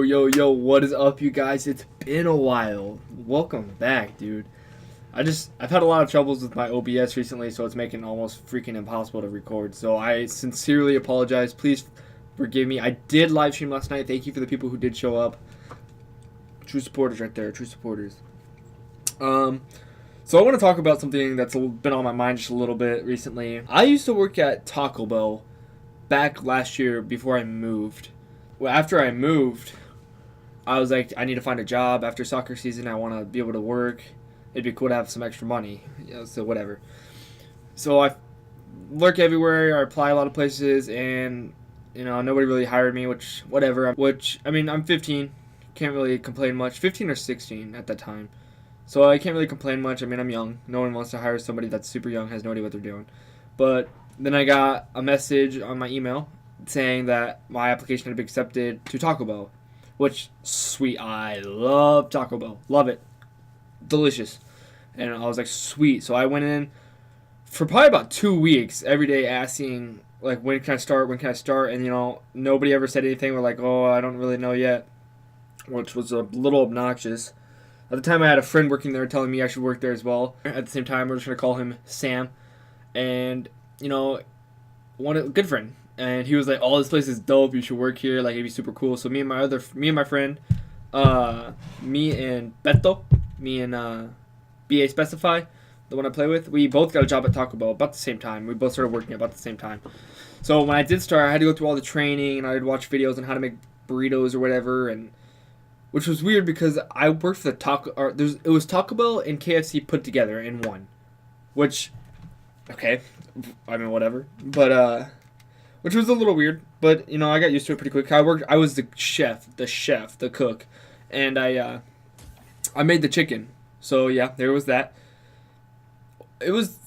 Yo, what is up, you guys? It's been a while. Welcome back, dude. I've had a lot of troubles with my OBS recently, so it's making it almost freaking impossible to record. So I sincerely apologize. Please forgive me. I did live stream last night. Thank you for the people who did show up. True supporters right there. True supporters. So I want to talk about something that's been on my mind just a little bit recently. I used to work at Taco Bell back last year before I moved. Well, after I moved, I was like, I need to find a job after soccer season. I want to be able to work. It'd be cool to have some extra money. So whatever. So I work everywhere. I apply a lot of places, and nobody really hired me. Whatever. I mean, I'm 15. Can't really complain much. 15 or 16 at that time. So I can't really complain much. I mean, I'm young. No one wants to hire somebody that's super young, has no idea what they're doing. But then I got a message on my email saying that my application had been accepted to Taco Bell. Which, sweet. I love Taco Bell. Love it. Delicious. And I was like, sweet. So I went in for probably about 2 weeks, every day asking, like, when can I start? And, nobody ever said anything. We're like, oh, I don't really know yet. Which was a little obnoxious. At the time, I had a friend working there telling me I should work there as well. At the same time, we're just going to call him Sam. And, good friend. And he was like, oh, this place is dope. You should work here. Like, it'd be super cool. So me and my friend, me and Beto, me and BA Specify, the one I play with, we both got a job at Taco Bell about the same time. We both started working about the same time. So when I did start, I had to go through all the training, and I would watch videos on how to make burritos or whatever, and which was weird because I worked for it was Taco Bell and KFC put together in one. Which, okay, I mean, whatever. But, which was a little weird. But, I got used to it pretty quick. I was the cook. And I made the chicken. So, yeah, there was that. It was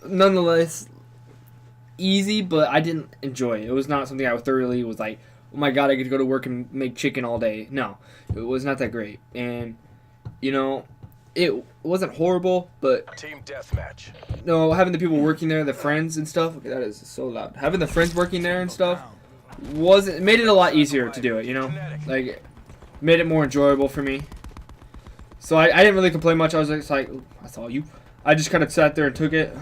nonetheless easy, but I didn't enjoy it. It was not something I thoroughly was like, oh my god, I get to go to work and make chicken all day. No, it was not that great. And, it wasn't horrible, but Team deathmatch. no, having the people working there, the friends and stuff, okay, that is so loud. Having the friends working there and stuff made it a lot easier to do it, Like, made it more enjoyable for me. So I didn't really complain much. I was just like, I saw you. I just kind of sat there and took it.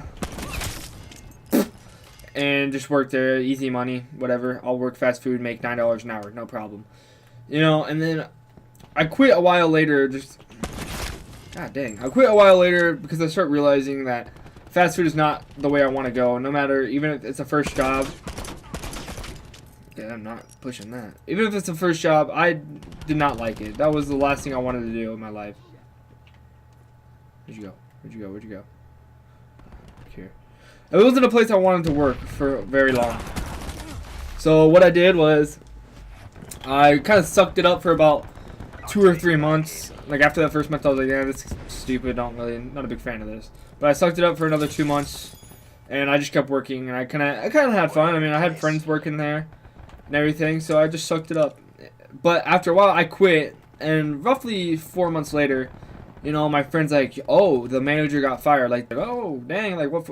And just worked there, easy money, whatever. I'll work fast food, make $9 an hour, no problem. And then I quit a while later, God dang. I quit a while later because I started realizing that fast food is not the way I want to go. No matter, even if it's a first job. Yeah, I'm not pushing that. Even if it's a first job, I did not like it. That was the last thing I wanted to do in my life. Where'd you go? Here. It wasn't a place I wanted to work for very long. So what I did was I kind of sucked it up for about 2 or 3 months. Like, after that first month, I was like, yeah, this is stupid. Not a big fan of this. But I sucked it up for another 2 months, and I just kept working, and I kind of had fun. I mean, I had friends working there and everything, so I just sucked it up. But after a while, I quit, and roughly 4 months later, my friend's like, oh, the manager got fired. Like, oh, dang, like, what?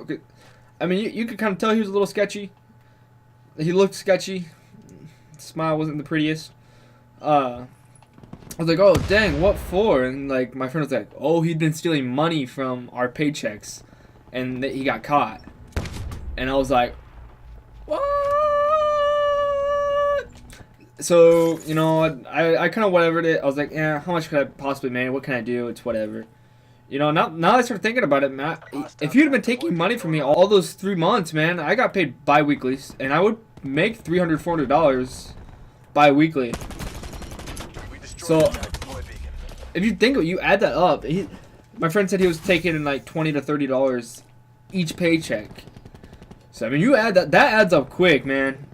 I mean, you could kind of tell he was a little sketchy. He looked sketchy. Smile wasn't the prettiest. I was like, oh, dang, what for? And, like, my friend was like, oh, he'd been stealing money from our paychecks, and he got caught. And I was like, what? So, I kind of whatevered it. I was like, yeah, how much could I possibly make? What can I do? It's whatever. Now I start thinking about it, man. If you'd have been taking money from me all those 3 months, man, I got paid bi-weekly, and I would make $300, $400 bi-weekly. So, if you add that up, my friend said he was taking like $20 to $30 each paycheck. So, I mean, you add that adds up quick, man.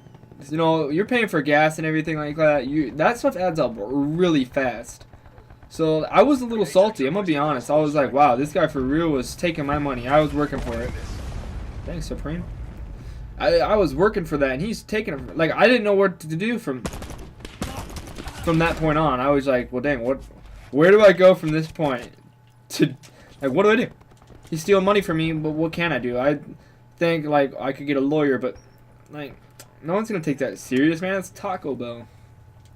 You're paying for gas and everything like that. That stuff adds up really fast. So, I was a little salty, I'm gonna be honest. I was like, wow, this guy for real was taking my money. I was working for it. Thanks, Supreme. I was working for that, and he's taking it. Like, I didn't know what to do from that point on. I was like, well, dang, where do I go from this point to, like, what do I do? He's stealing money from me, but what can I do? I think, like, I could get a lawyer, but, like, no one's gonna take that serious, man. It's Taco Bell.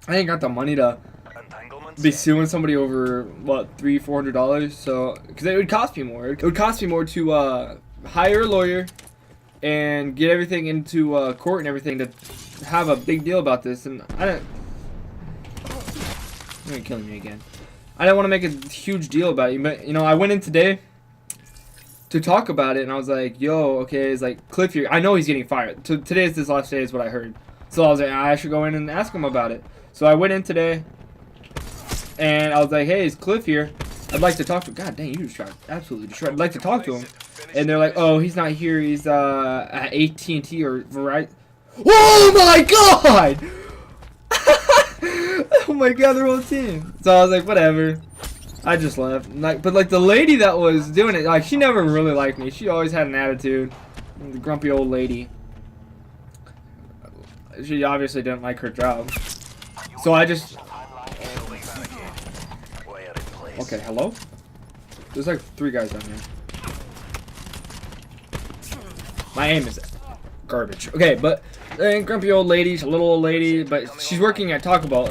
I ain't got the money to be suing somebody over what $300-400. So because it would cost me more. It would cost me more to hire a lawyer and get everything into court and everything to have a big deal about this. And I don't. You're killing me again. I didn't want to make a huge deal about it, but you know, I went in today to talk about it, and I was like, "Yo, okay." It's like Cliff here. I know he's getting fired. Today is his last day, is what I heard. So I was like, I should go in and ask him about it. So I went in today, and I was like, "Hey, is Cliff here? I'd like to talk to him." God dang, you just tried absolutely destroyed. I'd like to talk to him. And they're like, "Oh, he's not here. He's at AT&T or Verizon." Oh my god! Oh my god, their whole team. So I was like, whatever. I just left. Like, but like the lady that was doing it, like she never really liked me. She always had an attitude. The grumpy old lady. She obviously didn't like her job. So I just. Okay, hello? There's like 3 guys down here. My aim is garbage. Okay, but grumpy old lady, she's a little old lady, but she's working at Taco Bell.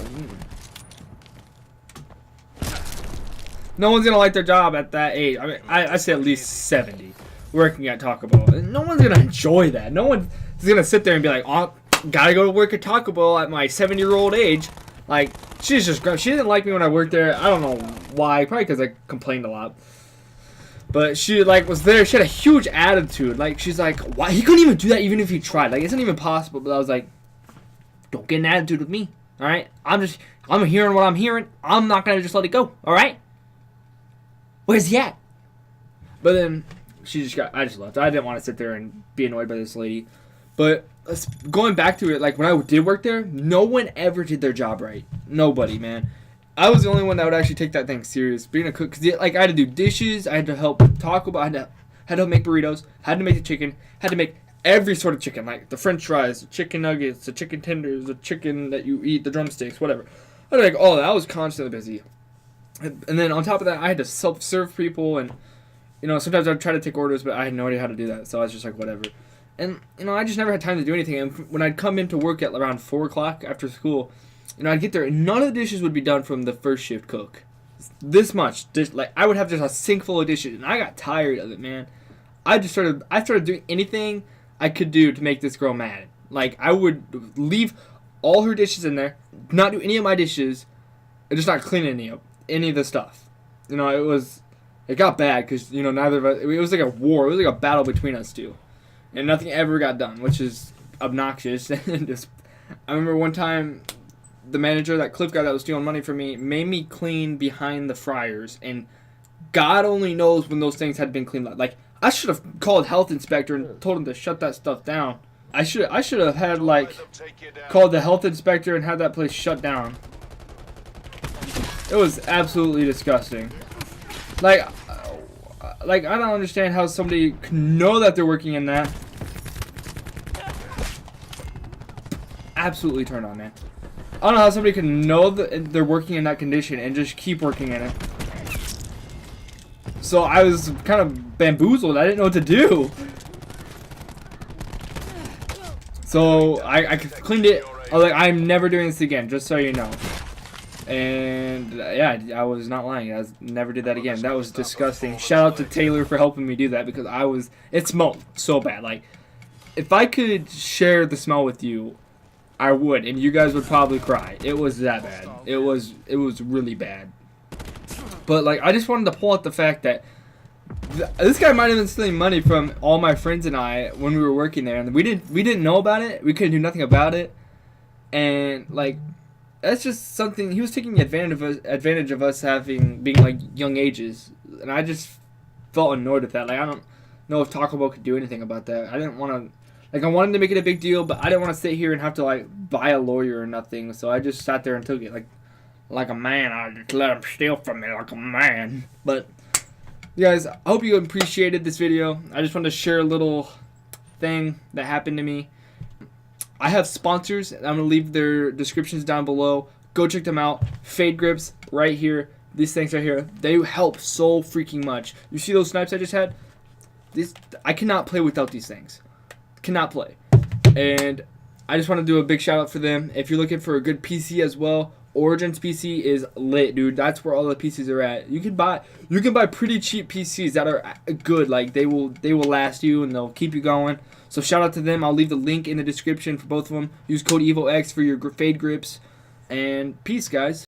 No one's gonna like their job at that age. I mean, I say at least 70 working at Taco Bell. No one's gonna enjoy that. No one's gonna sit there and be like, "Oh, gotta go to work at Taco Bell at my 70-year-old age." Like, she's just grumpy. She didn't like me when I worked there. I don't know why. Probably because I complained a lot. But she like was there. She had a huge attitude. Like she's like, why he couldn't even do that even if he tried. Like it's not even possible. But I was like, don't get an attitude with me. All right. I'm hearing what I'm hearing. I'm not gonna just let it go. All right. Where's he at? But then I just left. I didn't want to sit there and be annoyed by this lady. But going back to it, like when I did work there, no one ever did their job right. Nobody, man. I was the only one that would actually take that thing serious. Being a cook, because like I had to do dishes, I had to help Taco Bell, had to help make burritos, had to make the chicken, had to make every sort of chicken, like the French fries, the chicken nuggets, the chicken tenders, the chicken that you eat, the drumsticks, whatever. I had to make all that. I was constantly busy. And then on top of that, I had to self-serve people, and you know sometimes I'd try to take orders, but I had no idea how to do that, so I was just like whatever. And you know I just never had time to do anything. And when I'd come into work at around 4 o'clock after school. You know, I'd get there and none of the dishes would be done from the first shift cook. This much. Like, I would have just a sink full of dishes, and I got tired of it, man. I started doing anything I could do to make this girl mad. Like, I would leave all her dishes in there, not do any of my dishes, and just not clean any of the stuff. You know, it got bad, because, you know, neither of us, it was like a war. It was like a battle between us two. And nothing ever got done, which is obnoxious. And just, I remember one time, the manager, that Cliff guy that was stealing money from me, made me clean behind the fryers, and God only knows when those things had been cleaned. Like, I should have called health inspector and told him to shut that stuff down. I should have had like called the health inspector and had that place shut down. It was absolutely disgusting. Like I don't understand how somebody can know that they're working in that. Absolutely turned on, man. I don't know how somebody can know that they're working in that condition and just keep working in it. So I was kind of bamboozled. I didn't know what to do. So I cleaned it. I was like, I'm never doing this again, just so you know. And yeah, I was not lying. I never did that again. That was disgusting. Shout out to Taylor for helping me do that, because it smelled so bad. Like, if I could share the smell with you, I would, and you guys would probably cry. It was that bad. It was really bad. But like, I just wanted to pull out the fact that this guy might have been stealing money from all my friends and I when we were working there, and we didn't know about it. We couldn't do nothing about it, and like, that's just something he was taking advantage of us being like young ages, and I just felt annoyed with that. Like, I don't know if Taco Bell could do anything about that. I didn't want to. Like, I wanted to make it a big deal, but I didn't want to sit here and have to, like, buy a lawyer or nothing. So I just sat there and took it like a man. I just let him steal from me like a man. But, you guys, I hope you appreciated this video. I just wanted to share a little thing that happened to me. I have sponsors. I'm going to leave their descriptions down below. Go check them out. Fade Grips right here. These things right here. They help so freaking much. You see those snipes I just had? I cannot play without these things. Cannot play. And I just want to do a big shout out for them. If you're looking for a good PC as well, Origins PC is lit, dude. That's where all the PCs are at. You can buy pretty cheap PCs that are good. Like they will last you and they'll keep you going. So shout out to them. I'll leave the link in the description for both of them. Use code EVOX for your fade grips. And peace, guys.